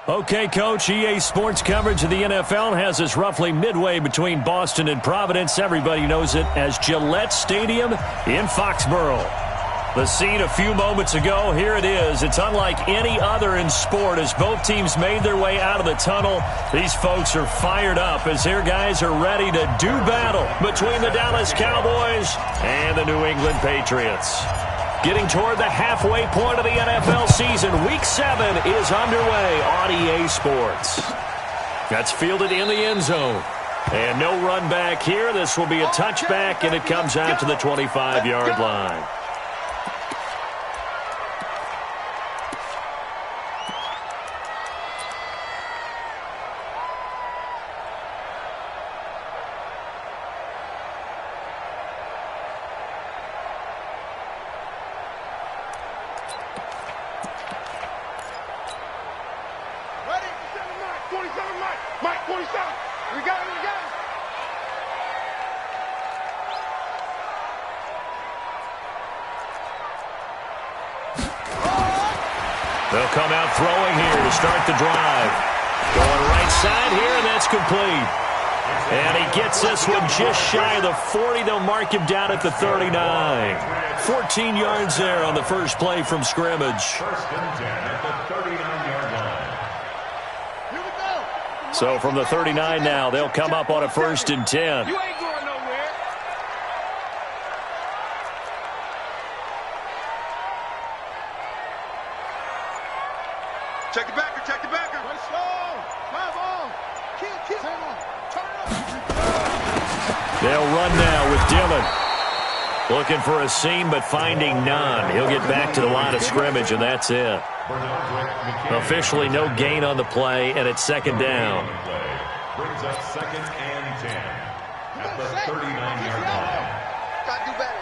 Okay, Coach, EA Sports coverage of the NFL has us roughly midway between Boston and Providence. Everybody knows it as Gillette Stadium in Foxborough. The scene a few moments ago, here it is. It's unlike any other in sport as both teams made their way out of the tunnel. These folks are fired up as their guys are ready to do battle between the Dallas Cowboys and the New England Patriots. Getting toward the halfway point of the NFL season, Week 7 is underway on EA Sports. That's fielded in the end zone. And no run back here. This will be a touchback, and it comes out to the 25-yard line. They'll come out throwing here to start the drive. Going right side here, and that's complete. And he gets this one just shy of the 40. They'll mark him down at the 39. 14 yards there on the first play from scrimmage. First and 10 at the 39-yard line. So from the 39 now, they'll come up on a first and 10. You ain't going nowhere. Check the backer, check the backer. Play slow. Drive on. Keep. Turn up. They'll run now with Dillon. Looking for a seam, but finding none. He'll get back to the line of scrimmage, and that's it. Officially no gain on the play, and it's second down. Brings up second and 10 at the 39-yard line. Gotta do better.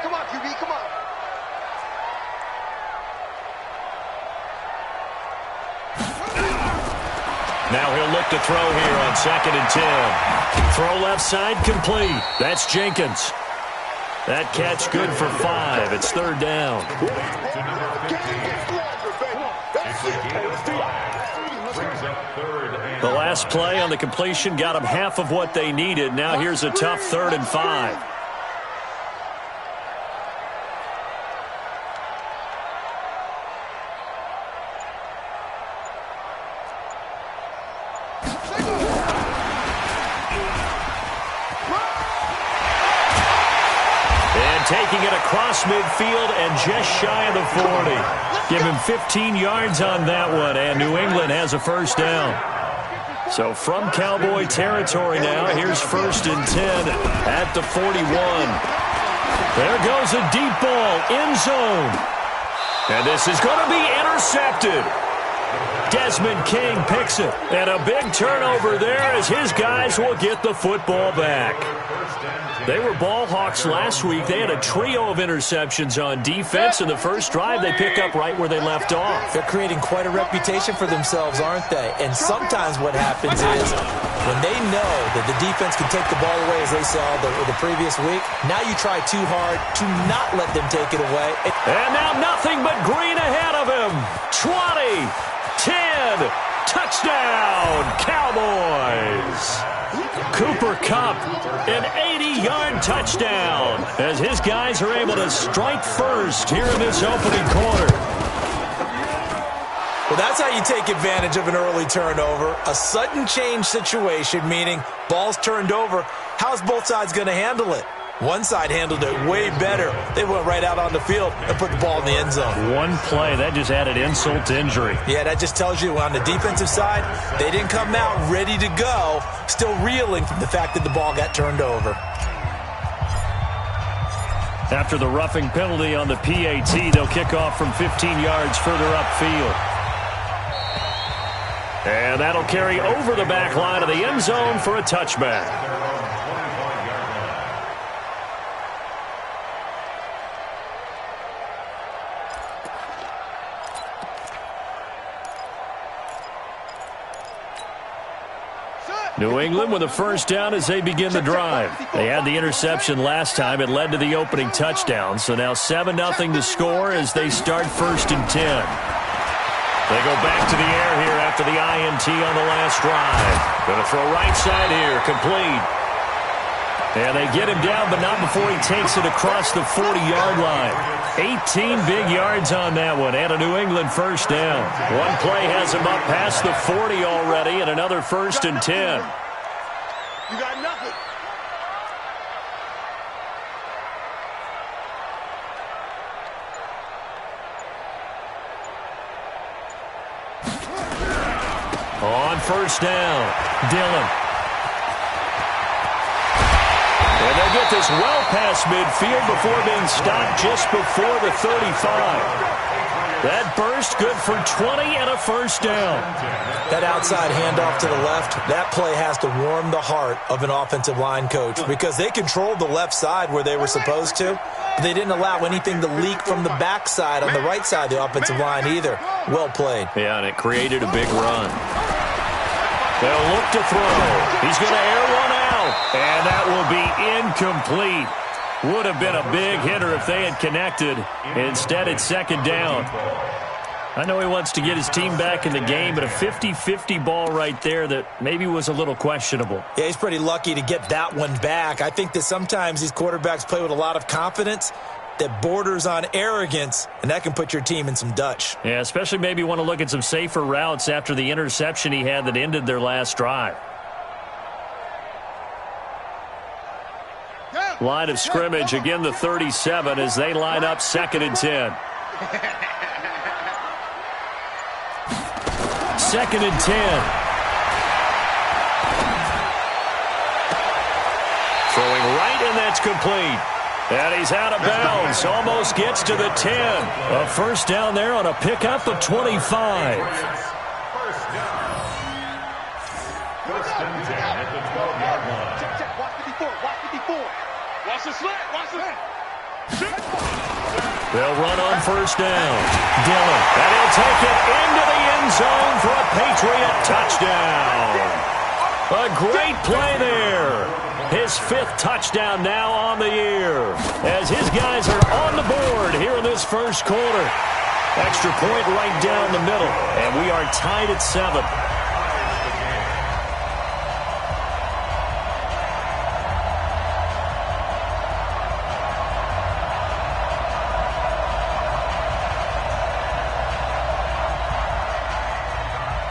Come on, QB, come on. Now he'll look to throw here on second and 10. Throw left side complete. That's Jenkins. That catch good for 5. It's third down. The last play on the completion got them half of what they needed. Now here's a tough 3rd and 5. Taking it across midfield and just shy of the 40. Give him 15 yards on that one, and New England has a first down. So from Cowboy territory now, here's first and 10 at the 41. There goes a deep ball, end zone. And this is going to be intercepted. Desmond King picks it, and a big turnover there as his guys will get the football back. They were ball hawks last week. They had a trio of interceptions on defense. In the first drive, they pick up right where they left off. They're creating quite a reputation for themselves, aren't they? And sometimes what happens is when they know that the defense can take the ball away, as they saw the previous week, now you try too hard to not let them take it away. And now nothing but green ahead of him. 20, 10, touchdown, Cowboys. Cooper Kupp, an 80-yard touchdown as his guys are able to strike first here in this opening quarter. Well, that's how you take advantage of an early turnover. A sudden change situation, meaning ball's turned over. How's both sides going to handle it? One side handled it way better. They went right out on the field and put the ball in the end zone. One play, that just added insult to injury. Yeah, that just tells you on the defensive side, they didn't come out ready to go, still reeling from the fact that the ball got turned over. After the roughing penalty on the PAT, they'll kick off from 15 yards further upfield. And that'll carry over the back line of the end zone for a touchback. New England with a first down as they begin the drive. They had the interception last time. It led to the opening touchdown. So now 7-0 to score as they start first and 10. They go back to the air here after the INT on the last drive. Going to throw right side here, complete. And they get him down, but not before he takes it across the 40-yard line. 18 big yards on that one, and a New England first down. One play has him up past the 40 already, and another 1st and 10. You got nothing. On first down, Dillon. And they'll get this well past midfield before being stopped just before the 35. That burst good for 20 and a first down. That outside handoff to the left, that play has to warm the heart of an offensive line coach because they controlled the left side where they were supposed to, but they didn't allow anything to leak from the backside on the right side of the offensive line either. Well played. Yeah, and it created a big run. They'll look to throw. He's going to air one out, and that will be incomplete. Would have been a big hitter if they had connected. Instead, it's second down. I know he wants to get his team back in the game, but a 50-50 ball right there that maybe was a little questionable. Yeah, he's pretty lucky to get that one back. I think that sometimes these quarterbacks play with a lot of confidence that borders on arrogance, and that can put your team in some Dutch. Yeah, especially maybe want to look at some safer routes after the interception he had that ended their last drive. Line of scrimmage, again the 37 as they line up 2nd and 10. 2nd and 10. Throwing right, and that's complete. And he's out of bounds. Almost gets to the 10. A first down there on a pickup of 25. First down. 1st and 10 at the 12-yard line. Check. Watch the before. Watch the slant. They'll run on first down. Dillon. And he'll take it into the end zone for a Patriot touchdown. A great play there. His 5th touchdown now on the year. As his guys are on the board here in this first quarter. Extra point right down the middle. And we are tied at 7.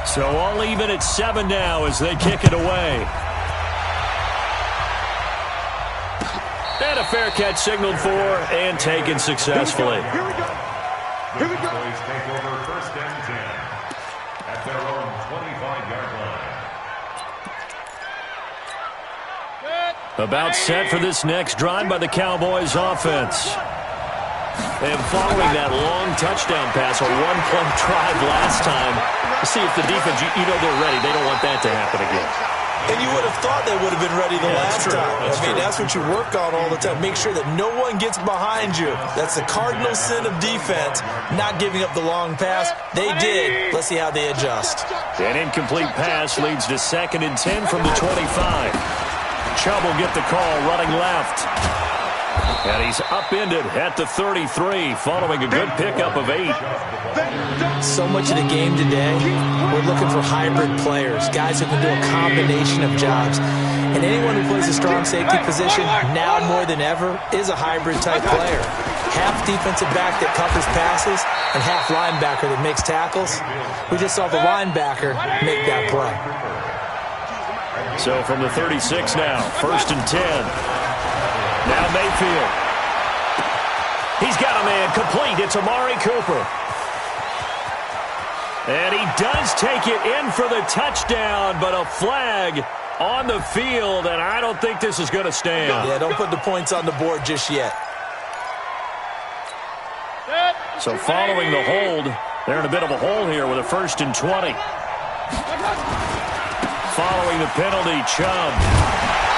So all even at 7 now as they kick it away. And a fair catch signaled for and taken successfully. Here we go. Boys take over 1st and 10 at their own 25-yard line. About set for this next drive by the Cowboys offense. And following that long touchdown pass, a one-play drive last time, see if the defense, you know they're ready. They don't want that to happen again. And you would have thought they would have been ready the last time. That's what you work on all the time. Make sure that no one gets behind you. That's the cardinal sin of defense, not giving up the long pass. They did. Let's see how they adjust. An incomplete pass leads to 2nd and 10 from the 25. Chubb will get the call running left. And he's upended at the 33 following a good pickup of 8. So much of the game today, we're looking for hybrid players, guys who can do a combination of jobs. And anyone who plays a strong safety position, now more than ever, is a hybrid-type player. Half defensive back that covers passes and half linebacker that makes tackles. We just saw the linebacker make that play. So from the 36 now, 1st and 10. Now Mayfield. He's got a man complete. It's Amari Cooper. And he does take it in for the touchdown, but a flag on the field, and I don't think this is going to stand. Yeah, don't put the points on the board just yet. So following the hold, they're in a bit of a hole here with a 1st and 20. Following the penalty, Chubb.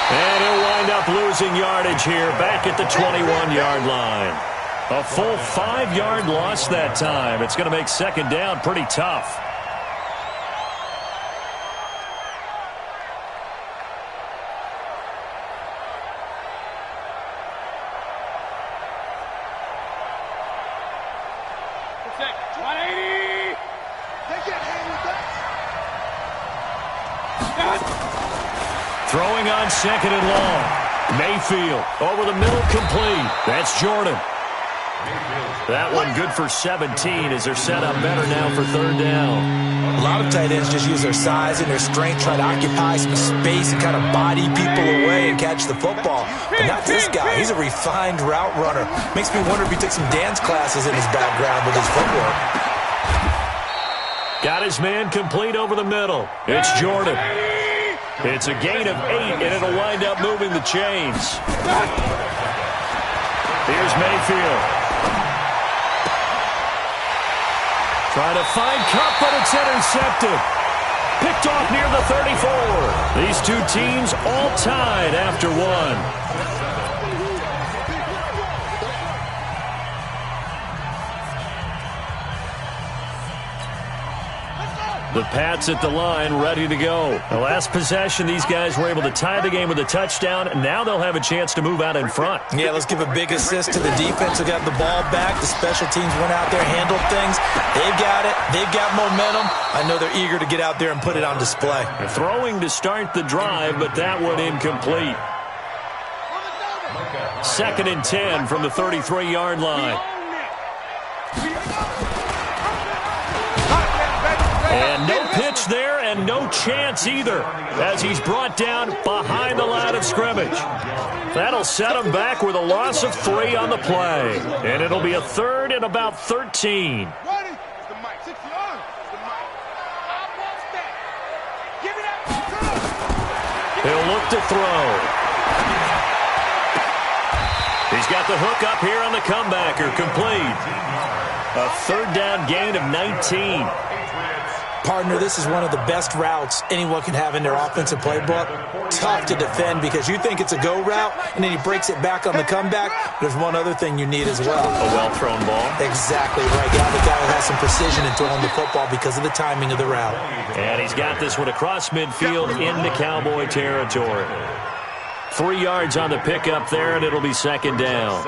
And he'll wind up losing yardage here back at the 21-yard line. A full 5-yard loss that time. It's going to make 2nd down pretty tough. Throwing on second and long. Mayfield over the middle, complete. That's Jordan. That one good for 17 as they're set up better now for third down. A lot of tight ends just use their size and their strength, try to occupy some space and kind of body people away and catch the football. But not this guy. He's a refined route runner. Makes me wonder if he took some dance classes in his background with his footwork. Got his man complete over the middle. It's Jordan. It's a gain of 8, and it'll wind up moving the chains. Here's Mayfield. Trying to find Cup, but it's intercepted. Picked off near the 34. These two teams all tied after one. The Pats at the line, ready to go. The last possession, these guys were able to tie the game with a touchdown, and now they'll have a chance to move out in front. Yeah, let's give a big assist to the defense who got the ball back. The special teams went out there, handled things. They've got it. They've got momentum. I know they're eager to get out there and put it on display. They're throwing to start the drive, but that one incomplete. 2nd and 10 from the 33-yard line. And no pitch there and no chance either as he's brought down behind the line of scrimmage. That'll set him back with a loss of 3 on the play. And it'll be a 3rd and about 13. He'll look to throw. He's got the hook up here on the comebacker, complete. A 3rd down gain of 19. Partner, this is one of the best routes anyone can have in their offensive playbook. Tough to defend because you think it's a go route, and then he breaks it back on the comeback. There's one other thing you need as well. A well-thrown ball. Exactly right. You have a guy who has some precision in throwing the football because of the timing of the route. And he's got this one across midfield into Cowboy territory. 3 yards on the pickup there, and it'll be 2nd down.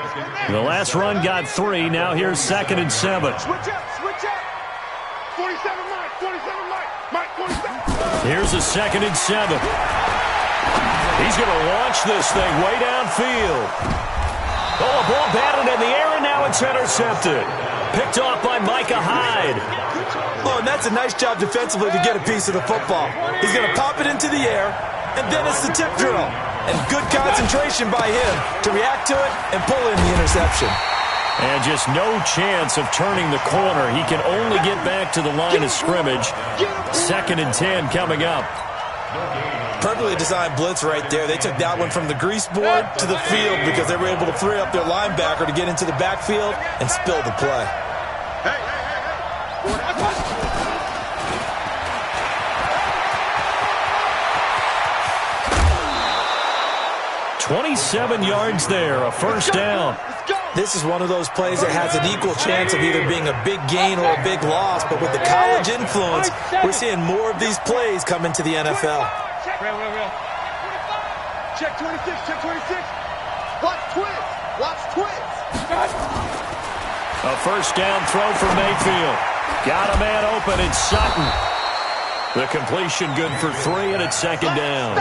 The last run got 3. Now here's 2nd and 7. Switch up, switch up. 47 Mike, 47 Mike, 47. Here's a 2nd and 7. He's going to launch this thing way downfield. Oh, a ball batted in the air, and now it's intercepted. Picked off by Micah Hyde. Oh, and that's a nice job defensively to get a piece of the football. He's going to pop it into the air, and then it's the tip drill. And good concentration by him to react to it and pull in the interception. And just no chance of turning the corner. He can only get back to the line of scrimmage. 2nd and 10 coming up. Perfectly designed blitz right there. They took that one from the grease board to the field because they were able to free up their linebacker to get into the backfield and spill the play. Hey. 27 yards there, a 1st down. This is one of those plays that has an equal chance of either being a big gain or a big loss, but with the college influence, we're seeing more of these plays come into the NFL. Check 26, check 26. Watch twins. A 1st down throw for Mayfield. Got a man open, it's Sutton. The completion good for 3, and it's 2nd down.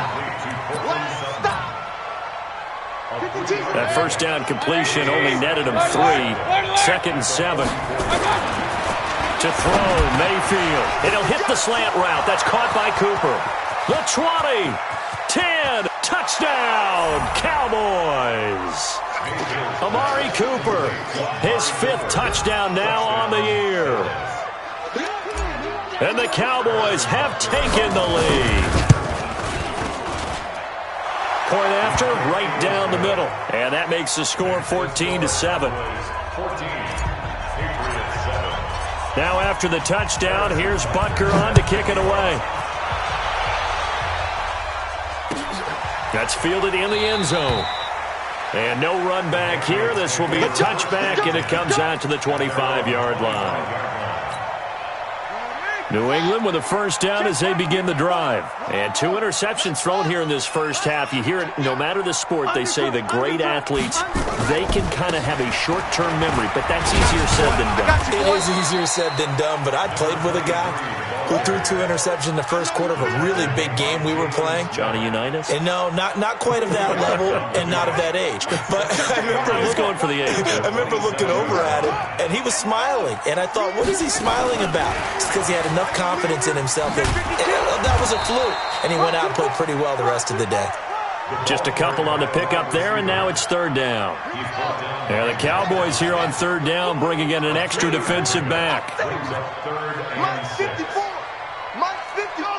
That 1st down completion only netted him 3. 2nd and 7. To throw, Mayfield. And he'll hit the slant route. That's caught by Cooper. The 20. 10. Touchdown, Cowboys. Amari Cooper. His 5th touchdown now on the year. And the Cowboys have taken the lead. Point after, right down the middle. And that makes the score 14-7. Now after the touchdown, here's Butker on to kick it away. That's fielded in the end zone. And no run back here. This will be a touchback, and it comes out to the 25-yard line. New England with a 1st down as they begin the drive. And 2 interceptions thrown here in this 1st half. You hear it, no matter the sport, they say the great athletes, they can kind of have a short-term memory, but that's easier said than done. It is easier said than done, but I played with a guy who threw 2 interceptions in the first quarter of a really big game we were playing. Johnny Unitas? And no, not quite of that level and not of that age. But I was going for the age. I remember looking over at him, and he was smiling. And I thought, what is he smiling about? It's because he had enough confidence in himself that was a fluke. And he went out and played pretty well the rest of the day. Just a couple on the pickup there, and now it's third down. Yeah, the Cowboys here on third down, bringing in an extra defensive back. Mike 54. Mike 54.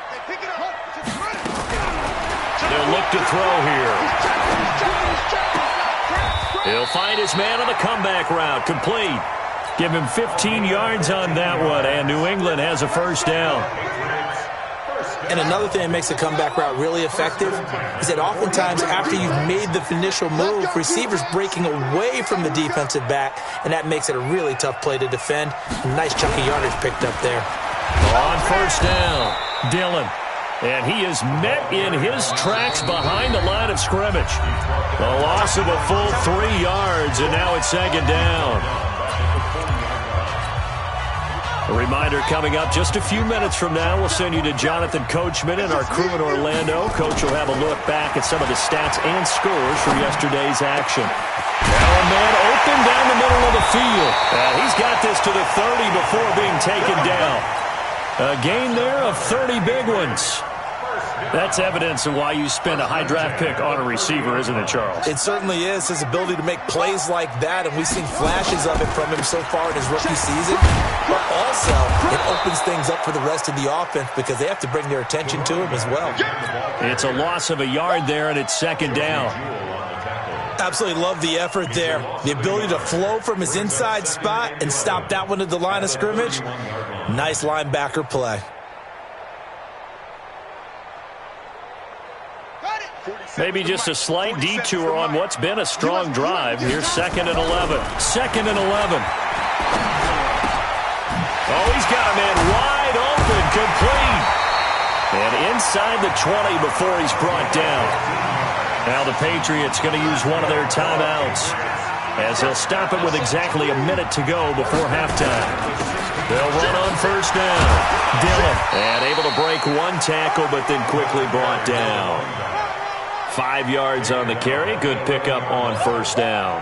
They pick it up. They'll look to throw here. He'll find his man on the comeback route. Complete. Give him 15 yards on that one, and New England has a first down. And another thing that makes a comeback route really effective is that oftentimes after you've made the initial move, receivers breaking away from the defensive back, and that makes it a really tough play to defend. Nice chunky yardage picked up there. On first down, Dillon. And he is met in his tracks behind the line of scrimmage. A loss of a full 3 yards, and now it's second down. A reminder coming up just a few minutes from now. We'll send you to Jonathan Coachman and our crew in Orlando. Coach will have a look back at some of the stats and scores from yesterday's action. Now a man open down the middle of the field. And he's got this to the 30 before being taken down. A gain there of 30 big ones. That's evidence of why you spend a high draft pick on a receiver, isn't it, Charles? It certainly is. His ability to make plays like that, and we've seen flashes of it from him so far in his rookie season. But also, it opens things up for the rest of the offense because they have to bring their attention to him as well. It's a loss of a yard there, and it's second down. Absolutely love the effort there. The ability to flow from his inside spot and stop that one at the line of scrimmage. Nice linebacker play. Maybe just a slight detour on what's been a strong drive. Here's 2nd and 11. 2nd and 11. Oh, he's got a man wide open, complete. And inside the 20 before he's brought down. Now the Patriots going to use one of their timeouts as they'll stop it with exactly a minute to go before halftime. They'll run on first down. Dillon. And able to break one tackle, but then quickly brought down. 5 yards on the carry. Good pickup on first down.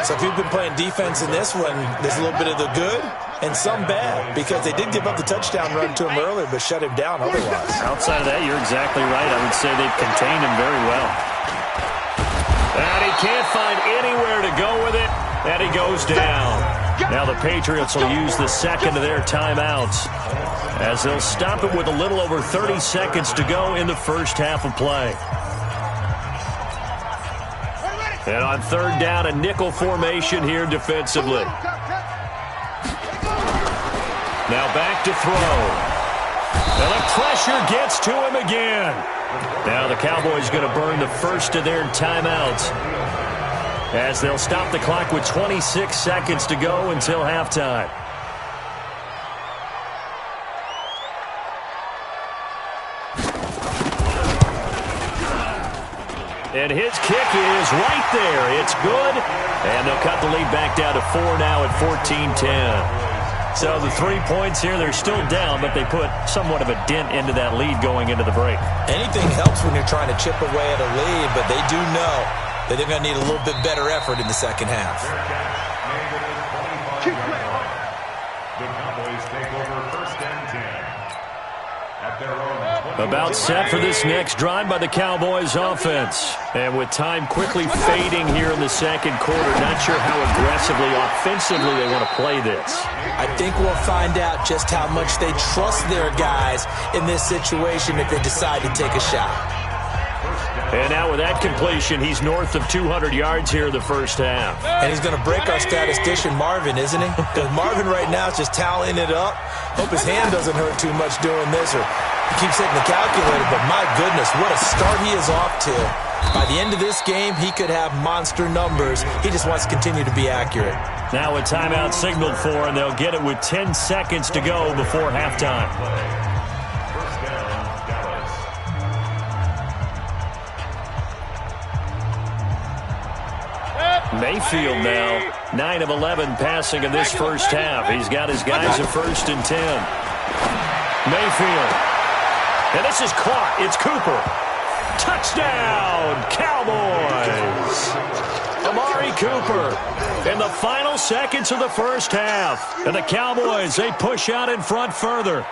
So if you've been playing defense in this one, there's a little bit of the good and some bad because they did give up the touchdown run to him earlier but shut him down otherwise. Outside of that, you're exactly right. I would say they've contained him very well. And he can't find anywhere to go with it, and he goes down. Now the Patriots will use the second of their timeouts as they'll stop it with a little over 30 seconds to go in the first half of play. And on third down, a nickel formation here defensively. Now back to throw. And the pressure gets to him again. Now the Cowboys going to burn the first of their timeouts as they'll stop the clock with 26 seconds to go until halftime. And his kick is right there. It's good. And they'll cut the lead back down to 4 now at 14-10. So the 3 points here, they're still down, but they put somewhat of a dent into that lead going into the break. Anything helps when you're trying to chip away at a lead, but they do know that they're going to need a little bit better effort in the second half. The Cowboys take over 1st and 10. At their own 20. About set for this next drive by the Cowboys offense. And with time quickly fading here in the second quarter, not sure how aggressively, offensively they want to play this. I think we'll find out just how much they trust their guys in this situation if they decide to take a shot. And now with that completion, he's north of 200 yards here in the first half. And he's going to break our statistician Marvin, isn't he? Because Marvin right now is just tallying it up. Hope his hand doesn't hurt too much doing this, or he keeps hitting the calculator. But my goodness, what a start he is off to. By the end of this game, he could have monster numbers. He just wants to continue to be accurate. Now a timeout signaled for, and they'll get it with 10 seconds to go before halftime. Mayfield now, 9 of 11 passing in this first half. He's got his guys at 1st and 10. Mayfield. And this is caught. It's Cooper. Touchdown, Cowboys. Amari Cooper in the final seconds of the first half. And the Cowboys, they push out in front further.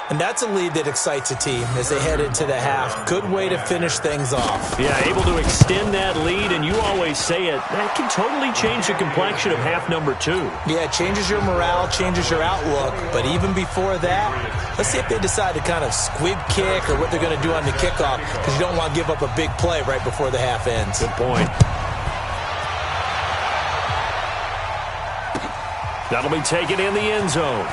And that's a lead that excites a team as they head into the half. Good way to finish things off. Yeah, able to extend that lead, and you always say it, that can totally change the complexion of half number 2. Yeah, it changes your morale, changes your outlook. But even before that, let's see if they decide to kind of squib kick or what they're going to do on the kickoff, because you don't want to give up a big play right before the half ends. Good point. That'll be taken in the end zone.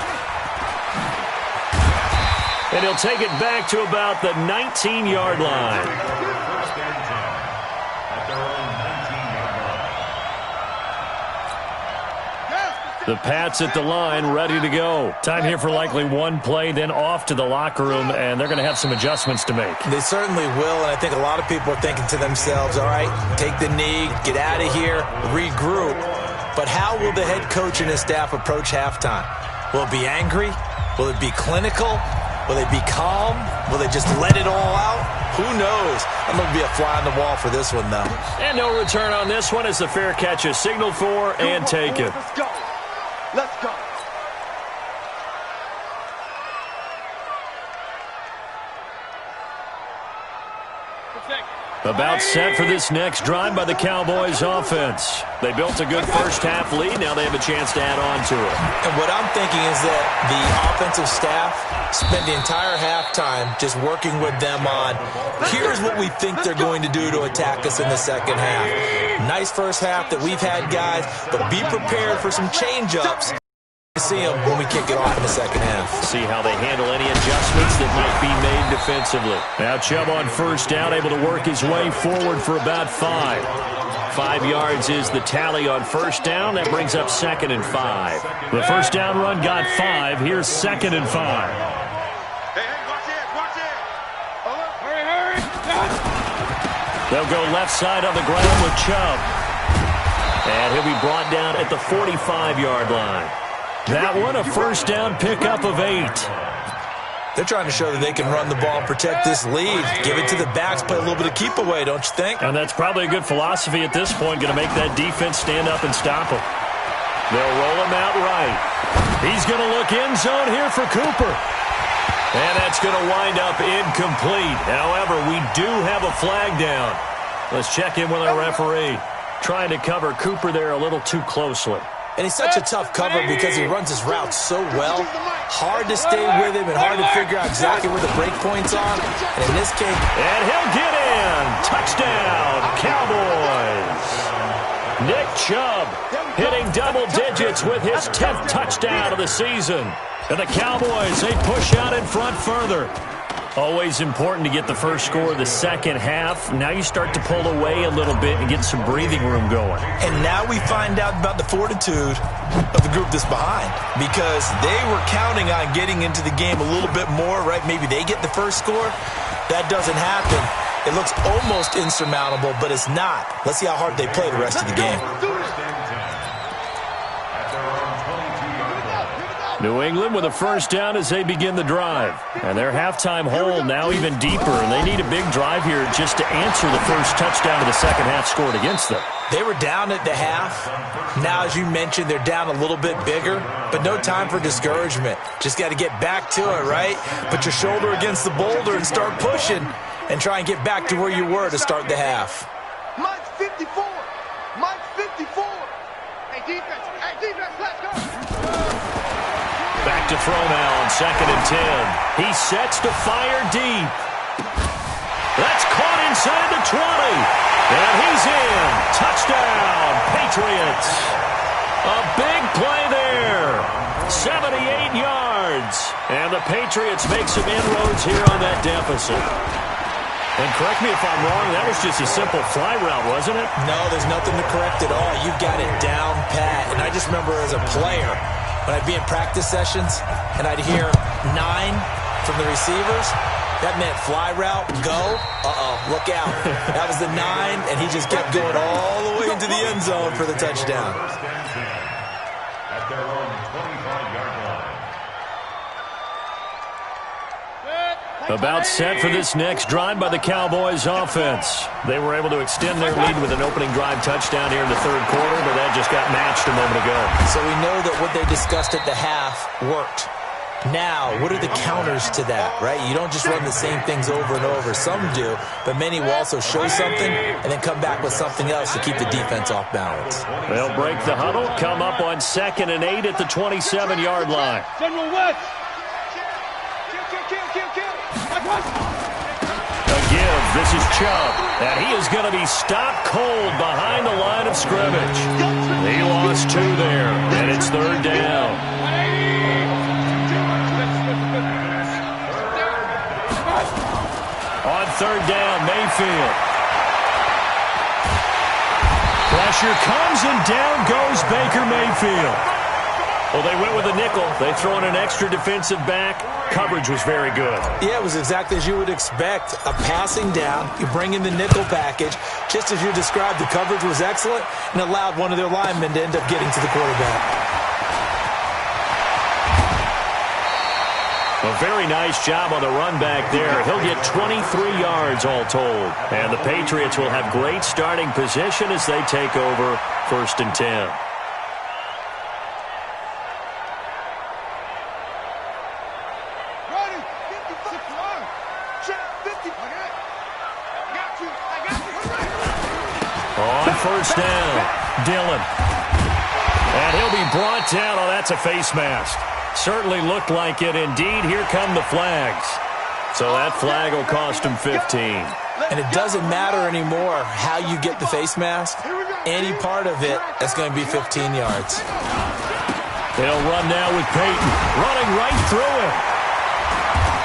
And he'll take it back to about the 19-yard line. First and 10 at their own 19-yard line. The Pats at the line, ready to go. Time here for likely one play, then off to the locker room, and they're going to have some adjustments to make. They certainly will, and I think a lot of people are thinking to themselves, all right, take the knee, get out of here, regroup. But how will the head coach and his staff approach halftime? Will it be angry? Will it be clinical? Will they be calm? Will they just let it all out? Who knows? I'm going to be a fly on the wall for this one, though. And no return on this one as the fair catch is signaled for and taken. Let's go. Let's go. About set for this next drive by the Cowboys offense. They built a good first half lead. Now they have a chance to add on to it. And what I'm thinking is that the offensive staff spent the entire halftime just working with them on, here's what we think they're going to do to attack us in the second half. Nice first half that we've had, guys, but be prepared for some change-ups. See them when we kick it off in the second half. See how they handle any adjustments that might be made defensively. Now Chubb on first down, able to work his way forward for about 5. 5 yards is the tally on first down. That brings up 2nd and 5. The first down run got 5. Here's 2nd and 5. Hey, watch it, watch it. Hurry. They'll go left side on the ground with Chubb. And he'll be brought down at the 45-yard line. That one, a first down pickup of 8. They're trying to show that they can run the ball and protect this lead. Give it to the backs, play a little bit of keep away, don't you think? And that's probably a good philosophy at this point, going to make that defense stand up and stop him. They'll roll him out right. He's going to look end zone here for Cooper. And that's going to wind up incomplete. However, we do have a flag down. Let's check in with our referee. Trying to cover Cooper there a little too closely. And he's such a tough cover because he runs his route so well. Hard to stay with him and hard to figure out exactly where the break points are. And in this case... And he'll get in. Touchdown, Cowboys. Nick Chubb hitting double digits with his 10th touchdown of the season. And the Cowboys, they push out in front further. Always important to get the first score of the second half. Now you start to pull away a little bit and get some breathing room going. And now we find out about the fortitude of the group that's behind, because they were counting on getting into the game a little bit more, right? Maybe they get the first score. That doesn't happen. It looks almost insurmountable, but it's not. Let's see how hard they play the rest of the game. New England with a first down as they begin the drive. And their halftime hole now even deeper, and they need a big drive here just to answer the first touchdown of the second half scored against them. They were down at the half. Now, as you mentioned, they're down a little bit bigger, but no time for discouragement. Just got to get back to it, right? Put your shoulder against the boulder and start pushing and try and get back to where you were to start the half. Mike's 54. Mike's 54. Hey, defense, let's go. Back to throw now on 2nd and 10. He sets to fire deep. That's caught inside the 20. And he's in. Touchdown, Patriots. A big play there. 78 yards. And the Patriots make some inroads here on that deficit. And correct me if I'm wrong, that was just a simple fly route, wasn't it? No, there's nothing to correct at all. You've got it down pat. And I just remember as a player, when I'd be in practice sessions and I'd hear 9 from the receivers, that meant fly route, go, look out. That was the 9, and he just kept going all the way into the end zone for the touchdown. At their own 25-yard line. About set for this next drive by the Cowboys offense. They were able to extend their lead with an opening drive touchdown here in the third quarter, but that just got matched a moment ago. So we know that what they discussed at the half worked. Now, what are the counters to that, right? You don't just run the same things over and over. Some do, but many will also show something and then come back with something else to keep the defense off balance. They'll break the huddle, come up on 2nd and 8 at the 27-yard line. General West. A give, this is Chubb, and he is going to be stopped cold behind the line of scrimmage. He lost 2 there, and it's 3rd down. On 3rd down, Mayfield. Pressure comes, and down goes Baker Mayfield. Well, they went with a nickel. They throw in an extra defensive back. Coverage was very good. Yeah, it was exactly as you would expect. A passing down, you bring in the nickel package. Just as you described, the coverage was excellent and allowed one of their linemen to end up getting to the quarterback. A very nice job on the run back there. He'll get 23 yards all told. And the Patriots will have great starting position as they take over 1st and 10. On 1st down, Dillon. And he'll be brought down. Oh, that's a face mask. Certainly looked like it. Indeed, here come the flags. So that flag will cost him 15. And it doesn't matter anymore how you get the face mask. Any part of it, that's going to be 15 yards. They'll run now with Peyton, running right through him.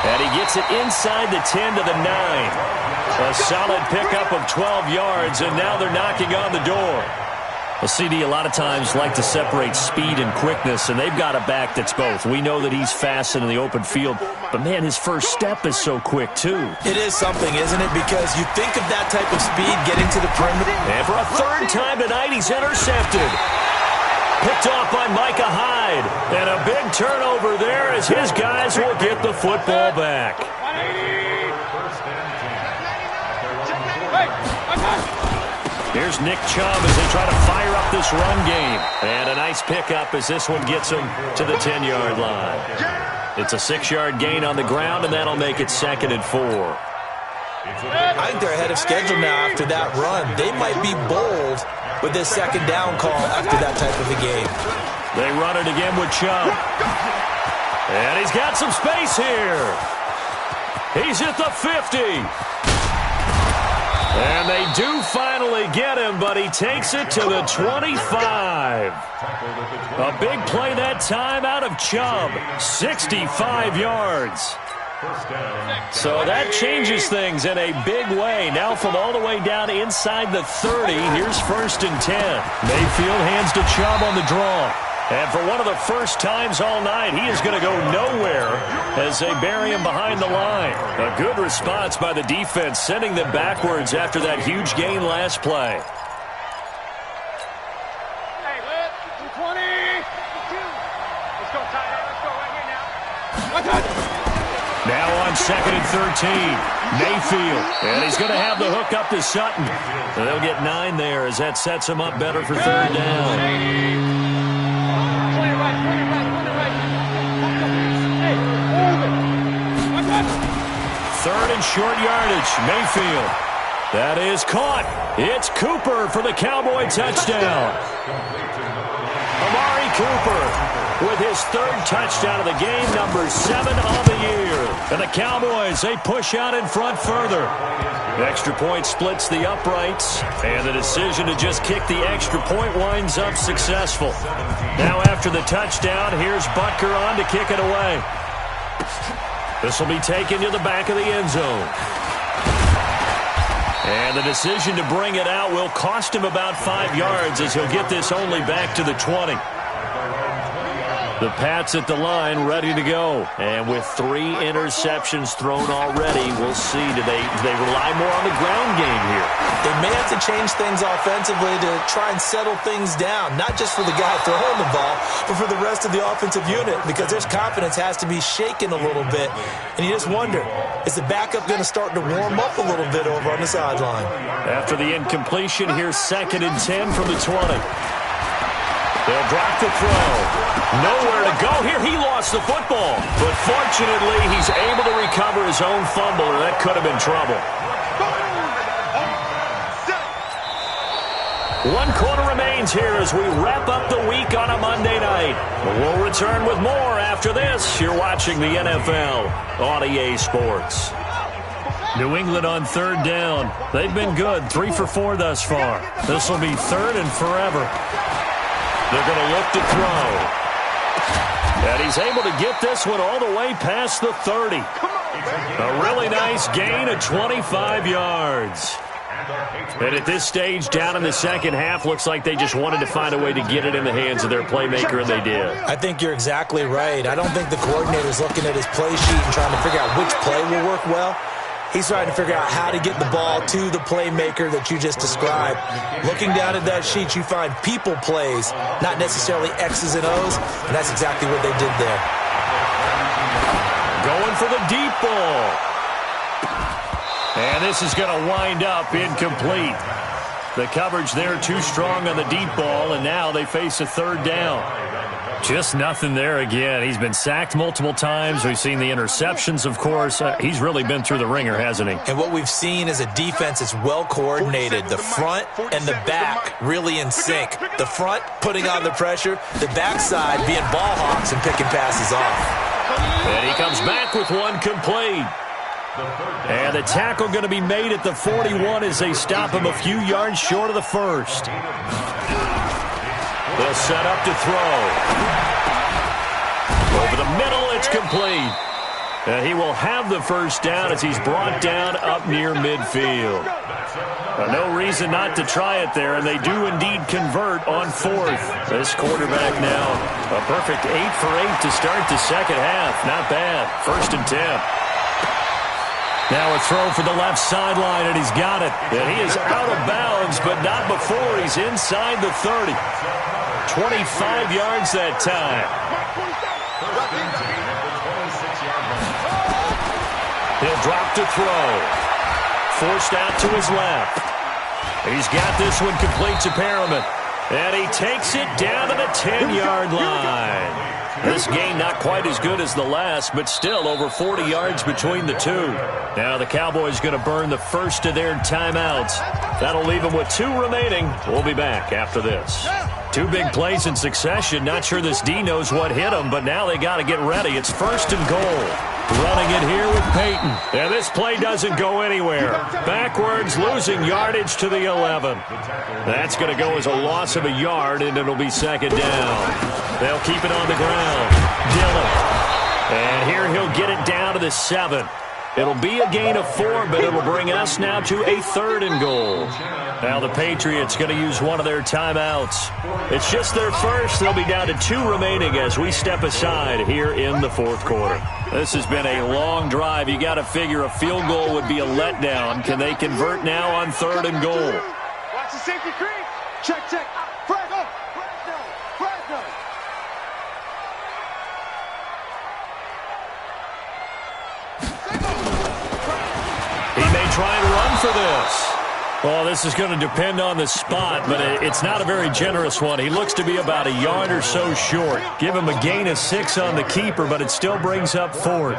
And he gets it inside the 10 to the 9. A solid pickup of 12 yards, and now they're knocking on the door. Well, CD, a lot of times like to separate speed and quickness, and they've got a back that's both. We know that he's fast in the open field, but, man, his first step is so quick, too. It is something, isn't it? Because you think of that type of speed getting to the perimeter. And for a 3rd time tonight, he's intercepted. Picked off by Micah Hyde. And a big turnover there as his guys will get the football back. Here's Nick Chubb as they try to fire up this run game. And a nice pickup as this one gets him to the 10-yard line. It's a 6-yard gain on the ground, and that'll make it 2nd and 4. I think they're ahead of schedule now after that run. They might be bold with this 2nd down call after that type of a game. They run it again with Chubb. And he's got some space here. He's at the 50. And they do finally get him, but he takes it to the 25. A big play that time out of Chubb. 65 yards. So that changes things in a big way. Now from all the way down inside the 30, here's 1st and 10. Mayfield hands to Chubb on the draw. And for one of the first times all night, he is going to go nowhere as they bury him behind the line. A good response by the defense, sending them backwards after that huge gain last play. Hey, 20. Let's go, Tyler. Let's go right here now. Now on 2nd and 13, Mayfield. And he's going to have the hook up to Sutton. And they'll get 9 there as that sets him up better for 3rd down. 3rd and short yardage, Mayfield. That is caught. It's Cooper for the Cowboy touchdown. Amari Cooper with his 3rd touchdown of the game, number 7 on the year. And the Cowboys, they push out in front further. The extra point splits the uprights, and the decision to just kick the extra point winds up successful. Now after the touchdown, here's Butker on to kick it away. This will be taken to the back of the end zone. And the decision to bring it out will cost him about 5 yards as he'll get this only back to the 20. The Pats at the line, ready to go. And with 3 interceptions thrown already, we'll see. Do they rely more on the ground game here? They may have to change things offensively to try and settle things down, not just for the guy throwing the ball, but for the rest of the offensive unit, because their confidence has to be shaken a little bit. And you just wonder, is the backup going to start to warm up a little bit over on the sideline? After the incompletion, here's 2nd and 10 from the 20. They'll drop the throw. Nowhere to go here. He lost the football. But fortunately, he's able to recover his own fumble, or that could have been trouble. 1 quarter remains here as we wrap up the week on a Monday night. We'll return with more after this. You're watching the NFL on EA Sports. New England on 3rd down. They've been good, 3 for 4 thus far. This will be 3rd and forever. They're going to look to throw. And he's able to get this one all the way past the 30. A really nice gain of 25 yards. And at this stage, down in the second half, looks like they just wanted to find a way to get it in the hands of their playmaker, and they did. I think you're exactly right. I don't think the coordinator's looking at his play sheet and trying to figure out which play will work well. He's trying to figure out how to get the ball to the playmaker that you just described. Looking down at that sheet, you find people plays, not necessarily X's and O's, and that's exactly what they did there. Going for the deep ball. And this is going to wind up incomplete. The coverage there too strong on the deep ball, and now they face a 3rd down. Just nothing there again. He's been sacked multiple times. We've seen the interceptions, of course. He's really been through the ringer, hasn't he? And what we've seen is a defense that's well coordinated. The front and the back really in sync. The front putting on the pressure, the backside being ball hawks and picking passes off. And he comes back with one complete. And the tackle going to be made at the 41 as they stop him a few yards short of the 1st. They'll set up to throw. Over the middle, it's complete. And he will have the 1st down as he's brought down up near midfield. No reason not to try it there, and they do indeed convert on 4th. This quarterback now, a perfect 8 for 8 to start the second half. Not bad. 1st and 10. Now a throw for the left sideline, and he's got it. And he is out of bounds, but not before he's inside the 30. 25 yards that time. He'll drop to throw. Forced out to his left. He's got this one complete to Perriman. And he takes it down to the 10-yard line. This game not quite as good as the last, but still over 40 yards between the two. Now the Cowboys going to burn the 1st of their timeouts. That'll leave them with 2 remaining. We'll be back after this. 2 big plays in succession. Not sure this D knows what hit him, but now they got to get ready. It's 1st and goal. Running it here with Peyton. And this play doesn't go anywhere. Backwards, losing yardage to the 11. That's going to go as a loss of a yard, and it'll be 2nd down. They'll keep it on the ground. Dillon. And here he'll get it down to the 7. It'll be a gain of 4, but it'll bring us now to a 3rd and goal. Now the Patriots going to use one of their timeouts. It's just their 1st. They'll be down to 2 remaining as we step aside here in the 4th quarter. This has been a long drive. You got to figure a field goal would be a letdown. Can they convert now on 3rd and goal? Watch the safety creep. Check. Frag, go. Frag, no. He may try and run for this. Well, this is going to depend on the spot, but it's not a very generous one. He looks to be about a yard or so short. Give him a gain of 6 on the keeper, but it still brings up 4th.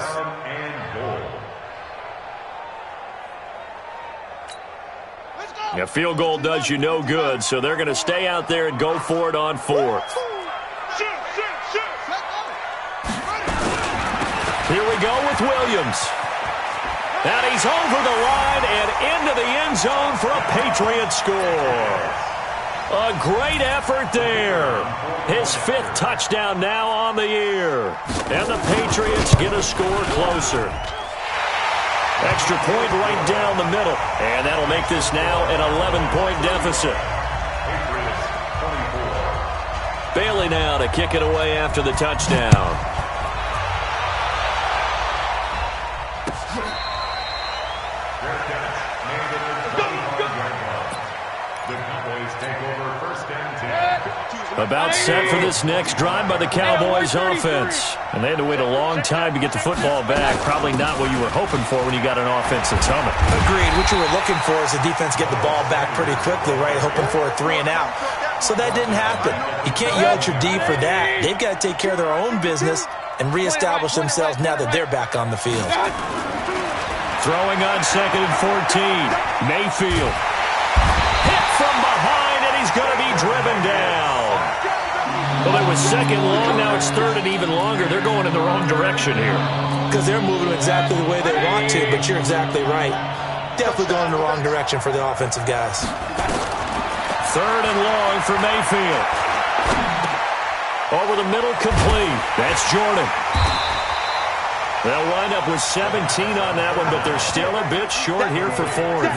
A field goal does you no good, so they're going to stay out there and go for it on 4th. Here we go with Williams. And he's over the line and into the end zone for a Patriot score. A great effort there. His 5th touchdown now on the year. And the Patriots get a score closer. Extra point right down the middle. And that'll make this now an 11-point deficit. Bailey now to kick it away after the touchdown. About set for this next drive by the Cowboys offense. And they had to wait a long time to get the football back. Probably not what you were hoping for when you got an offense that's humming. Agreed. What you were looking for is the defense get the ball back pretty quickly, right? Hoping for a 3 and out. So that didn't happen. You can't yell at your D for that. They've got to take care of their own business and reestablish themselves now that they're back on the field. Throwing on 2nd and 14. Mayfield. Hit from behind, and he's going to be driven down. Well, it was 2nd long. Now it's 3rd and even longer. They're going in the wrong direction here. Because they're moving exactly the way they want to, but you're exactly right. Definitely going in the wrong direction for the offensive guys. 3rd and long for Mayfield. Over the middle, complete. That's Jordan. They'll wind up with 17 on that one, but they're still a bit short here for Ford.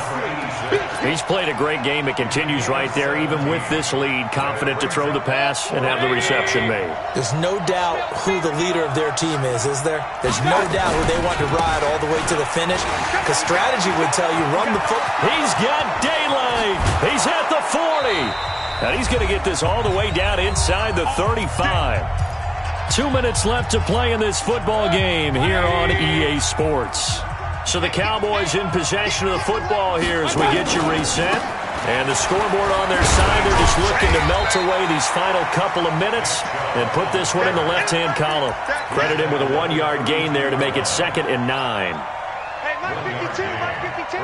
He's played a great game. It continues right there, even with this lead, confident to throw the pass and have the reception made. There's no doubt who the leader of their team is there? There's no doubt who they want to ride all the way to the finish, because strategy would tell you run the foot. He's got daylight. He's at the 40. And he's going to get this all the way down inside the 35. 2 minutes left to play in this football game here on EA Sports. So the Cowboys in possession of the football here as we get you reset. And the scoreboard on their side, they're just looking to melt away these final couple of minutes and put this one in the left-hand column. Credit him with a 1-yard gain there to make it 2nd and 9.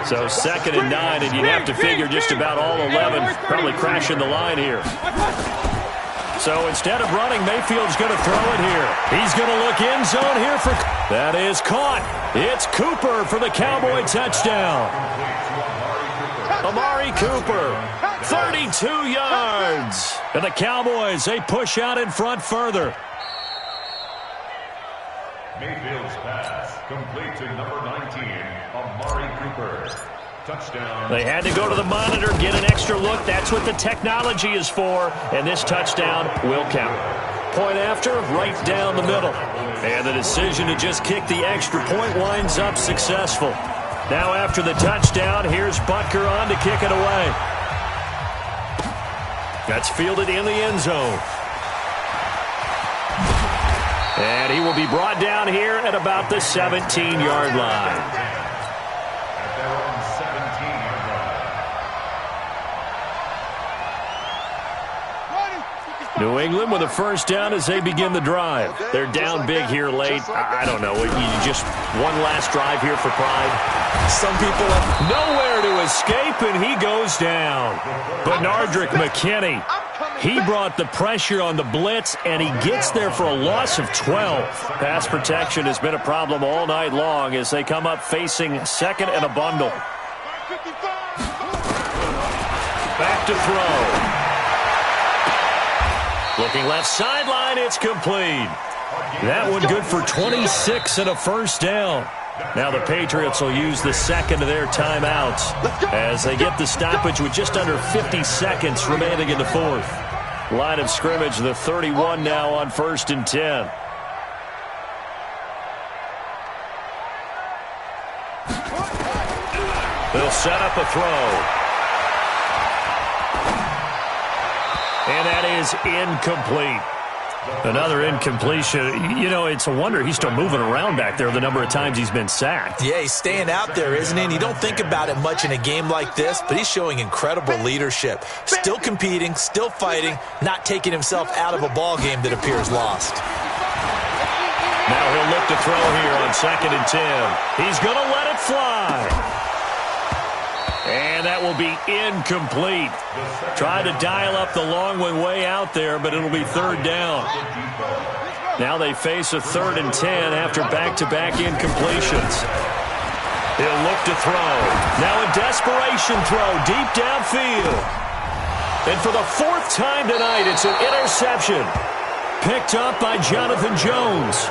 So 2nd and 9, and you'd have to figure just about all 11 probably crashing the line here. So instead of running, Mayfield's going to throw it here. He's going to look end zone here for... That is caught. It's Cooper for the Cowboy touchdown. Amari Cooper, 32 yards. And the Cowboys, they push out in front further. Mayfield's pass complete to number 19, Amari Cooper. Touchdown. They had to go to the monitor, get an extra look. That's what the technology is for. And this touchdown will count. Point after, right down the middle. And the decision to just kick the extra point winds up successful. Now after the touchdown, here's Butker on to kick it away. That's fielded in the end zone. And he will be brought down here at about the 17-yard line. New England with a first down as they begin the drive. They're down big here late. I don't know. You just one last drive here for pride. Some people have nowhere to escape, and he goes down. Benardrick McKinney. He brought the pressure on the blitz, and he gets there for a loss of 12. Pass protection has been a problem all night long as they come up facing 2nd and a bundle. Back to throw. Looking left sideline, it's complete. That one good for 26 and a first down. Now the Patriots will use the second of their timeouts as they get the stoppage with just under 50 seconds remaining in the fourth. Line of scrimmage, the 31 now on 1st and 10. They'll set up a throw. And that is incomplete. Another incompletion. You know, it's a wonder he's still moving around back there the number of times he's been sacked. Yeah, he's staying out there, isn't he? And you don't think about it much in a game like this, but he's showing incredible leadership. Still competing, still fighting, not taking himself out of a ball game that appears lost. Now he'll look to throw here on 2nd and 10. He's going to let it fly. And that will be incomplete. Tried to dial up the long one way out there, but it'll be 3rd down. Now they face a 3rd and 10 after back-to-back incompletions. He'll look to throw. Now a desperation throw deep downfield. And for the 4th time tonight, it's an interception. Picked up by Jonathan Jones.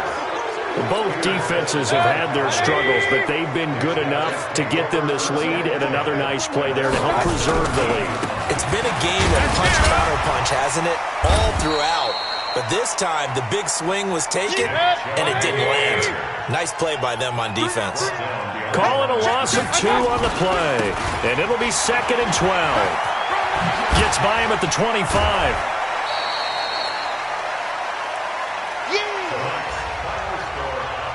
Both defenses have had their struggles, but they've been good enough to get them this lead, and another nice play there to help preserve the lead. It's been a game of punch counter punch, hasn't it? All throughout. But this time, the big swing was taken, and it didn't land. Nice play by them on defense. Calling a loss of 2 on the play. And it'll be 2nd and 12. Gets by him at the 25.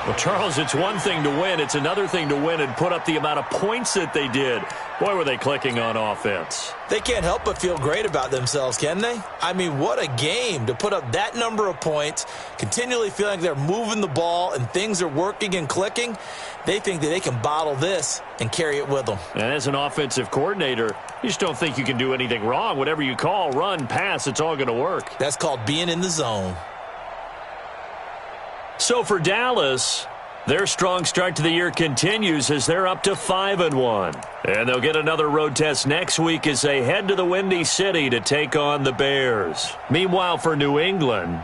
Well, Charles, it's one thing to win. It's another thing to win and put up the amount of points that they did. Boy, were they clicking on offense. They can't help but feel great about themselves, can they? I mean, what a game to put up that number of points, continually feeling like they're moving the ball and things are working and clicking. They think that they can bottle this and carry it with them. And as an offensive coordinator, you just don't think you can do anything wrong. Whatever you call, run, pass, it's all going to work. That's called being in the zone. So for Dallas, their strong start to the year continues as they're up to 5-1. And they'll get another road test next week as they head to the Windy City to take on the Bears. Meanwhile, for New England,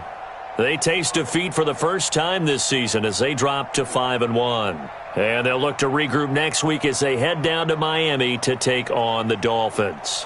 they taste defeat for the first time this season as they drop to 5-1. And they'll look to regroup next week as they head down to Miami to take on the Dolphins.